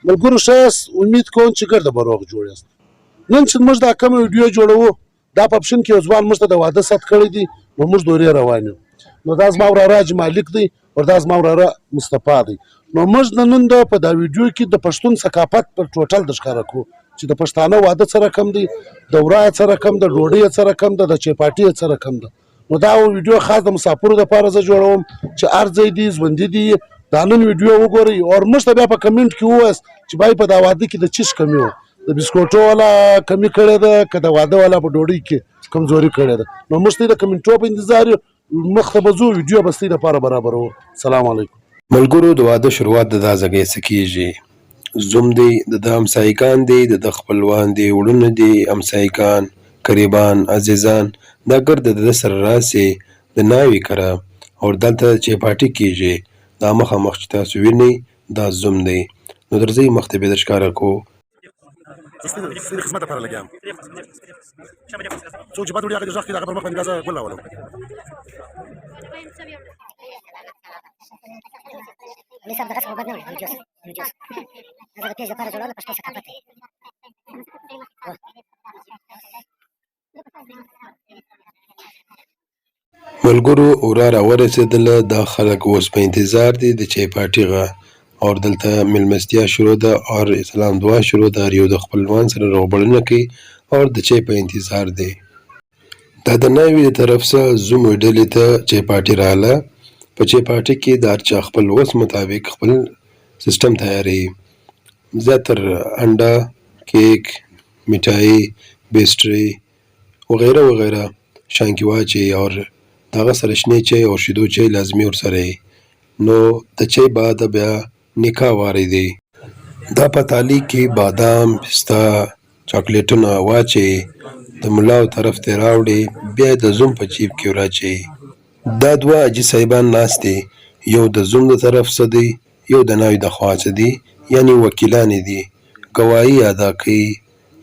ملګرو ښه امید کوم چې ګرده به روغ جوړ یاست. نن چې موږ دا کومه ویډیو جوړوو دا په اپشن کې یو ځوان موږ ته د واده ست کړی دی، نو موږ دورې روان یو. نو دا زما وراره حاجي مالک دی او دا زما وراره مصطفی دی. نو موږ د نن په دا ویډیو کې د پښتون ثقافت پر ټوټل د ښکاره کړو چې د پښتانه واده څه رقم دی، دوره یې څه رقم ده، ډوډۍ یې څه رقم ده، د چپاټي یې څه رقم ده. نو دا ویډیو خاص د مسافرو دپاره زه جوړوم چې هر ځای دي ژوندي دي دا نن ویډیو وګورئ او موږ ته بیا په کمنټ کې ووایاست چې بای په دا واده کې د چیش کمی و، د بسکوټو والا کمی کړې ده که د واده والا په ډوډۍ کې کمزوري کړې ده. نو موږ ته د کمنټو په انتظار یو، مخته به ځو ویډیو به ستاسو دپاره برابروو. سلام علیکم. ملګرو د واده شروعات د دا ځای څه کېږي. زوم دی، د همسایګان دی، د خپلوان دی، وړونه دي، همسایګان، قریبان، عزیزان دا ګرد د سره راسي د ناوې کره او دلته چپاټي کېږي. دا مخامخ چې تاسو وینئ دا زوم دی. نو درځئ مخته به در ښکاره کوو. ستاسو خدمت لپاره لګیام. څوک چې باندې هغه د ځخ کې هغه پر مخ باندې غازه ګل راولم. لسه دغه څه وبدنه وي جوس هغه پیژه لپاره جوړول پښتو ثقافت دی. ملګرو ورا راورسېدله، دا خلک اوس په انتظار دي د چایپاټي غه او دلته میلمستیا شروع ده او سلام دعا شروع ده. یو د خپلوان سره روغبړونه کوي او د چای په انتظار دی. دا د ناوې د طرف څخه زوم ډلې ته چایپاټي راغله. په چایپاټي کې د هر چا خپل وس مطابق خپل سیستم تیاروي. زیاتر انډه، کیک، میټایي، بیسټري وغیره وغیره شانکي واچي او دغه سره شنې چای او شیدو چای لازمي ورسره وي. نو د چای بعد بیا نکاح واری دی. دا په تالي کې بادام، پستا، چاکلیټونه واچي د ملاو طرف ته راوړي، بیا د زوم په جیب کې وراچي. دا دوه حاجي صاحبان ناست دي، یو د زوم د طرف څخه دی، یو د ناوې د خوا څخه دی، یعنی وکیلان دي. ګواهي ادا کوي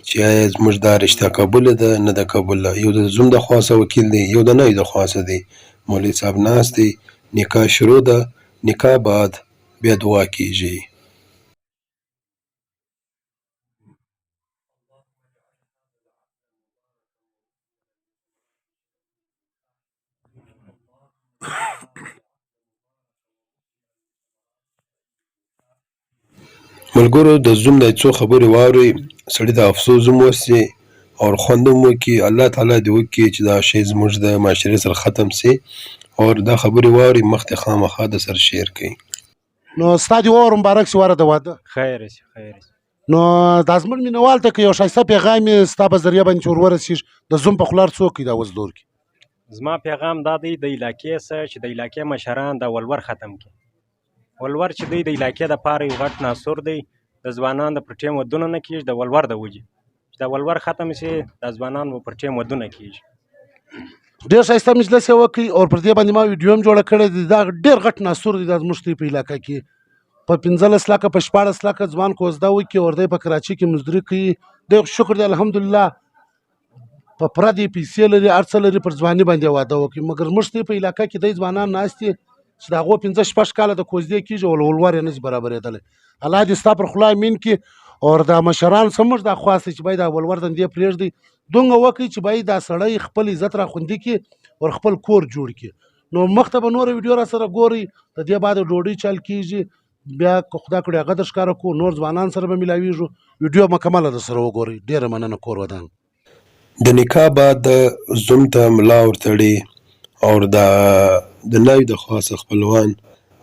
چې آیا زموږ دا رشته قبوله ده نه ده قبوله. یو د زوم د خوا څخه وکیل دی، یو د ناوې د خوا څخه دی. مولوي صاحب ناست دی، نکاح شروع ده. نکاح بعد بیا دعا کیږي. ملګرو د زوم د څو خبرې واورئ، سړي د افسوس هم وسي او خوند هم وکړي. الله تعالی دې وکړي چې دا شی زموږ د معاشرې سره ختم سي او دا خبرې واورئ مخته خامخا د سر شیر کوي. نو ستا دې ووهر مبارک سي واره د واده. خیر شي خیر شي. نو دا زموږ مینوال ته که یو ښایسته پیغام یې ستا په ذریعه باندې چې ور ورسېږي د زوم په خوله څوک دا وزلور کړي. زما پیغام دا دی د علاقې څخه چې د علاقې مشران د ولور ختم کړي. ولور چې دی د علاقې دپاره یو غټ ناسور دی. د ځوانان د پر ټیم ودونه نه کېږي د ولور د وجې. چې د ولور ختم شي د ځوانان به پر ټیم ودونه کېږي. ډېر ښایسته مجلس یې وکړي او پر دې باندې ما ویډیو هم جوړه کړې ده. دا ډېر غټ ناسور دی دا زموږ په علاقه کې. په 15 لکه په 14 لکه ځوان کوزده وکړي او دی په کراچۍ کې مزدوري کوي. دی شکر دی الحمدلله په پوره دې پیسې لري هر څه لري پر ځواني باندې واده وکړي. مګر موږ په علاقه کې دی ځوانان ناست دي چې د هغو 15-16 کاله د کوزدې کېږي او ولور یې نشي برابرېدلی. الله دې ستا پر خوله امین کړي او دا مشران څه موږ دا خواست چې باید دا ولور دندې پرېږدي دومره وکړي چې باید دا سړی خپل عزت را خوندي کړي او خپل کور جوړ کړي. نو مخته به نوره ویډیو را سره ګورئ. د دې بعد ډوډۍ چل کېږي بیا که خدا کړي هغه در ښکاره کړو نور ځوانان سره به ملاویږو. ویډیو مکمله در سره وګورئ. ډېره مننه کور ودان. د نکاح بعد د زوم ته ملا ورتړي او د ناوې د خوا څخه خپلوان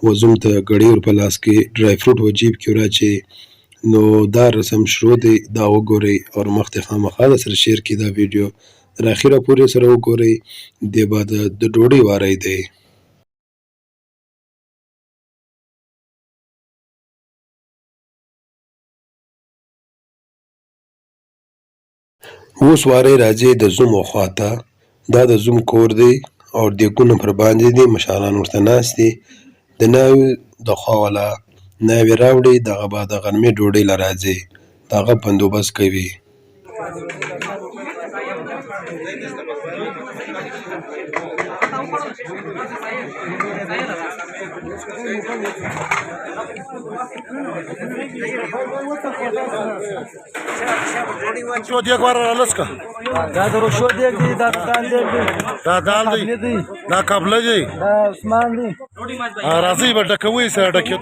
و زوم ته ګړۍ ور په لاس کې ډرای فروټ و جیب کې وراچي. نو دا رسم شروع دی. دا وګورئ او مخته خامخا د سره شیر کړئ دا ویډیو تر اخره پورې سره وګورئ. دې بعد د ډوډۍ واری دی. اوس واری راځي د زوم خواته. دا د زوم کور دی او دیګونه پر باندې دي، مشران ورته ناست دي. د ناوې د خوا والا ناوې راوړي، دغه بعد د غرمې ډوډۍ له راځي، دغه بندوبست کوي. شو دیګ ور رالس کا دا د روشو دیګ دی دا دال دیګ دی دا دال دی دا قبله دی دا عثمان دی راځي به ډکوي سره ډکې